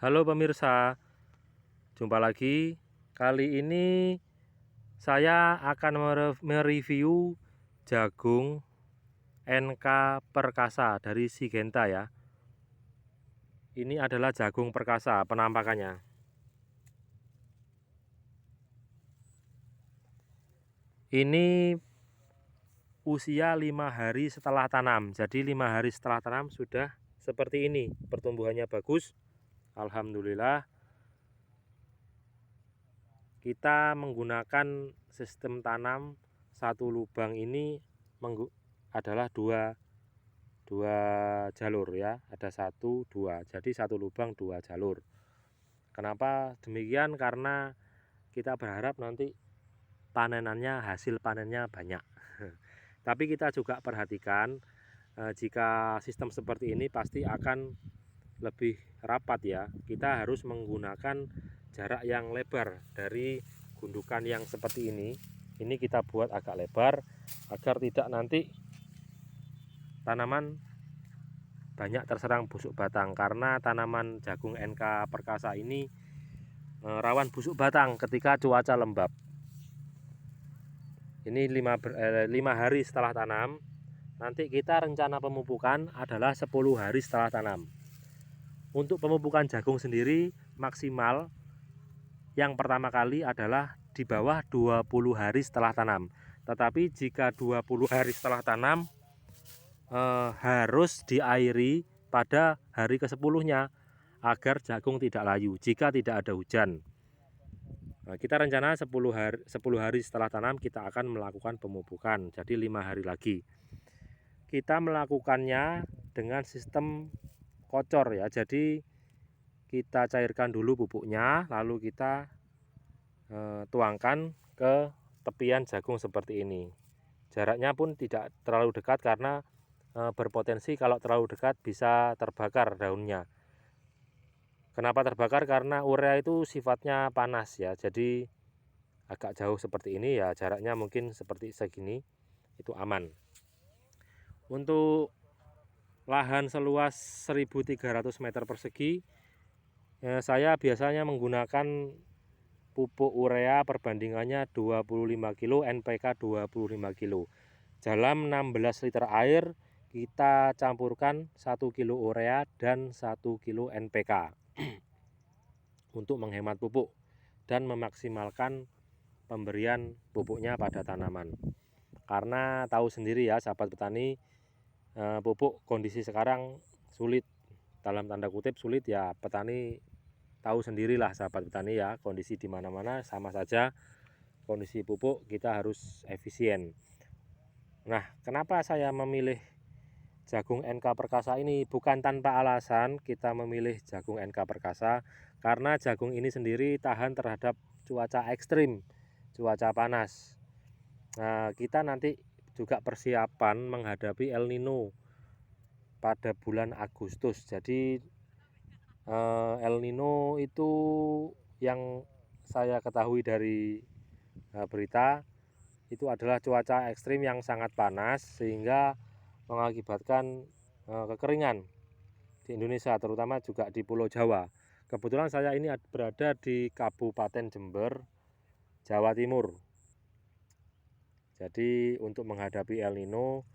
Halo pemirsa, jumpa lagi. Kali ini saya akan mereview jagung NK Perkasa dari Syngenta ya. Ini adalah jagung perkasa penampakannya. Ini usia 5 hari setelah tanam. Jadi 5 hari setelah tanam sudah seperti ini. Pertumbuhannya bagus. Alhamdulillah. Kita menggunakan sistem tanam satu lubang ini adalah dua jalur ya, ada 1, 2, jadi satu lubang 2 jalur. Kenapa demikian? Karena kita berharap nanti panenannya, hasil panennya banyak. Tapi kita juga perhatikan jika sistem seperti ini pasti akan lebih rapat ya. Kita harus menggunakan jarak yang lebar dari gundukan yang seperti ini. Ini kita buat agak lebar agar tidak nanti tanaman banyak terserang busuk batang, karena tanaman jagung NK Perkasa ini rawan busuk batang ketika cuaca lembab. Ini 5 hari setelah tanam. Nanti kita rencana pemupukan adalah 10 hari setelah tanam. Untuk pemupukan jagung sendiri maksimal yang pertama kali adalah di bawah 20 hari setelah tanam. Tetapi jika 20 hari setelah tanam harus diairi pada hari ke-10-nya agar jagung tidak layu jika tidak ada hujan. Kita rencana 10 hari setelah tanam kita akan melakukan pemupukan. Jadi 5 hari lagi. Kita melakukannya dengan sistem kocor ya. Jadi kita cairkan dulu pupuknya, lalu kita tuangkan ke tepian jagung seperti ini. Jaraknya pun tidak terlalu dekat karena berpotensi kalau terlalu dekat bisa terbakar daunnya. Kenapa terbakar? Karena urea itu sifatnya panas ya. Jadi agak jauh seperti ini ya, jaraknya mungkin seperti segini itu aman. Untuk lahan seluas 1300 meter persegi, saya biasanya menggunakan pupuk urea perbandingannya 25 kilo, NPK 25 kilo. Dalam 16 liter air kita campurkan 1 kilo urea dan 1 kilo NPK untuk menghemat pupuk dan memaksimalkan pemberian pupuknya pada tanaman. Karena tahu sendiri ya sahabat petani, pupuk kondisi sekarang sulit, dalam tanda kutip sulit ya, petani tahu sendirilah sahabat petani ya, kondisi di mana-mana sama saja kondisi pupuk, kita harus efisien. Nah, kenapa saya memilih jagung NK Perkasa ini? Bukan tanpa alasan kita memilih jagung NK Perkasa, karena jagung ini sendiri tahan terhadap cuaca ekstrim, cuaca panas. Nah, kita nanti juga persiapan menghadapi El Nino pada bulan Agustus. Jadi El Nino itu yang saya ketahui dari berita itu adalah cuaca ekstrim yang sangat panas sehingga mengakibatkan kekeringan di Indonesia, terutama juga di Pulau Jawa. Kebetulan saya ini berada di Kabupaten Jember, Jawa Timur. Jadi untuk menghadapi El Nino,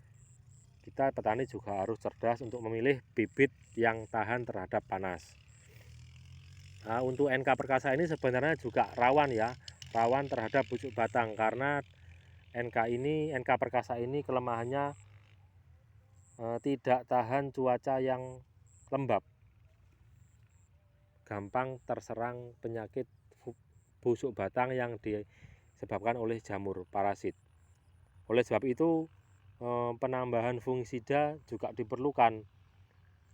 kita petani juga harus cerdas untuk memilih bibit yang tahan terhadap panas. Nah, untuk NK Perkasa ini sebenarnya juga rawan ya, rawan terhadap busuk batang, karena NK Perkasa ini kelemahannya tidak tahan cuaca yang lembab, gampang terserang penyakit busuk batang yang disebabkan oleh jamur parasit. Oleh sebab itu penambahan fungisida juga diperlukan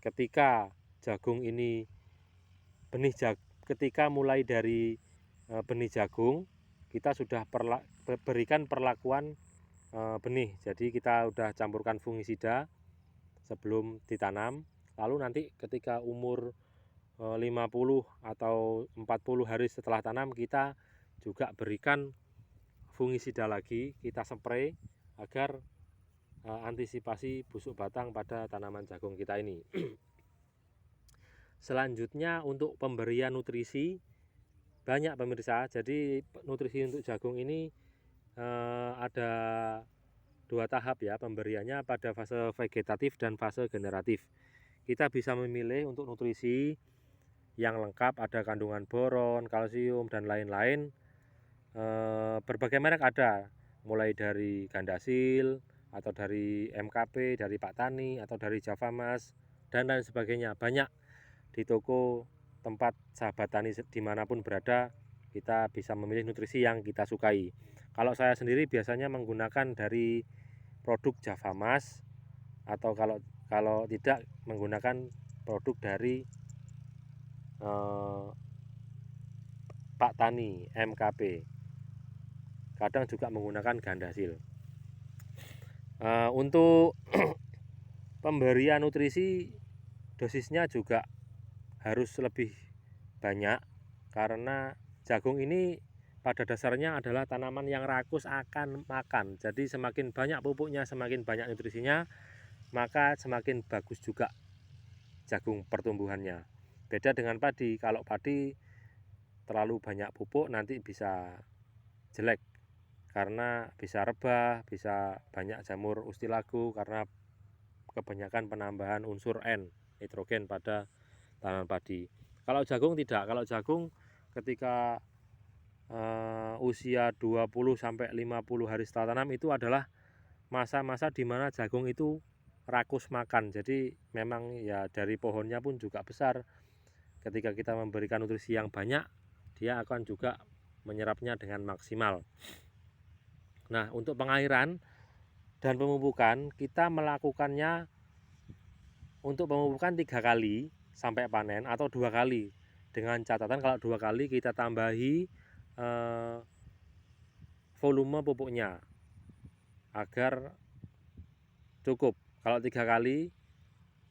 ketika jagung ini ketika mulai dari benih jagung kita sudah berikan perlakuan benih. Jadi kita sudah campurkan fungisida sebelum ditanam, lalu nanti ketika umur 50 atau 40 hari setelah tanam kita juga berikan fungisida lagi, kita spray agar antisipasi busuk batang pada tanaman jagung kita ini. Selanjutnya untuk pemberian nutrisi banyak pemirsa. Jadi nutrisi untuk jagung ini ada 2 tahap ya pemberiannya, pada fase vegetatif dan fase generatif. Kita bisa memilih untuk nutrisi yang lengkap, ada kandungan boron, kalsium dan lain-lain. Berbagai merek ada, mulai dari Gandasil atau dari MKP, dari Pak Tani atau dari Javamas dan lain sebagainya. Banyak di toko tempat sahabat tani dimanapun berada, kita bisa memilih nutrisi yang kita sukai. Kalau saya sendiri biasanya menggunakan dari produk Javamas, atau kalau tidak menggunakan produk dari Pak Tani MKP. Kadang juga menggunakan Gandasil. Untuk pemberian nutrisi dosisnya juga harus lebih banyak, karena jagung ini pada dasarnya adalah tanaman yang rakus akan makan. Jadi semakin banyak pupuknya, semakin banyak nutrisinya, maka semakin bagus juga jagung pertumbuhannya. Beda dengan padi. Kalau padi terlalu banyak pupuk nanti bisa jelek, karena bisa rebah, bisa banyak jamur ustilago karena kebanyakan penambahan unsur N, nitrogen pada tanaman padi. Kalau jagung tidak. Kalau jagung ketika usia 20 sampai 50 hari setelah tanam itu adalah masa-masa di mana jagung itu rakus makan. Jadi memang ya dari pohonnya pun juga besar. Ketika kita memberikan nutrisi yang banyak, dia akan juga menyerapnya dengan maksimal. Nah, untuk pengairan dan pemupukan, kita melakukannya untuk pemupukan 3 kali sampai panen atau 2 kali. Dengan catatan kalau 2 kali kita tambahi volume pupuknya agar cukup. Kalau 3 kali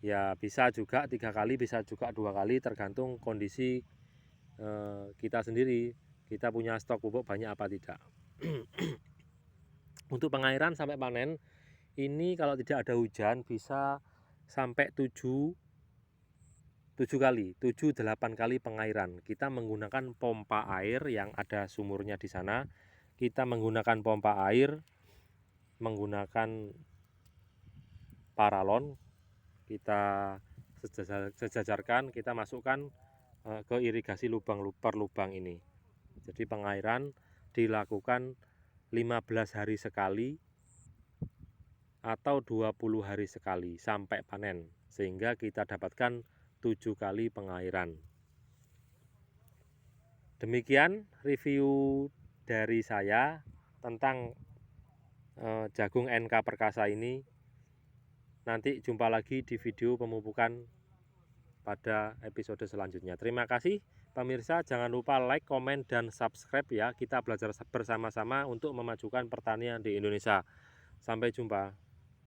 ya bisa juga 3 kali, bisa juga 2 kali, tergantung kondisi kita sendiri. Kita punya stok pupuk banyak apa tidak. Untuk pengairan sampai panen ini kalau tidak ada hujan bisa sampai 7-8 kali pengairan. Kita menggunakan pompa air yang ada sumurnya di sana. Kita menggunakan pompa air, menggunakan paralon, kita sejajarkan, kita masukkan ke irigasi lubang per lubang ini. Jadi pengairan dilakukan 15 hari sekali atau 20 hari sekali sampai panen, sehingga kita dapatkan 7 kali pengairan. Demikian review dari saya tentang jagung NK Perkasa ini. Nanti jumpa lagi di video pemupukan pada episode selanjutnya. Terima kasih pemirsa, jangan lupa like, komen, dan subscribe ya. Kita belajar bersama-sama untuk memajukan pertanian di Indonesia. Sampai jumpa.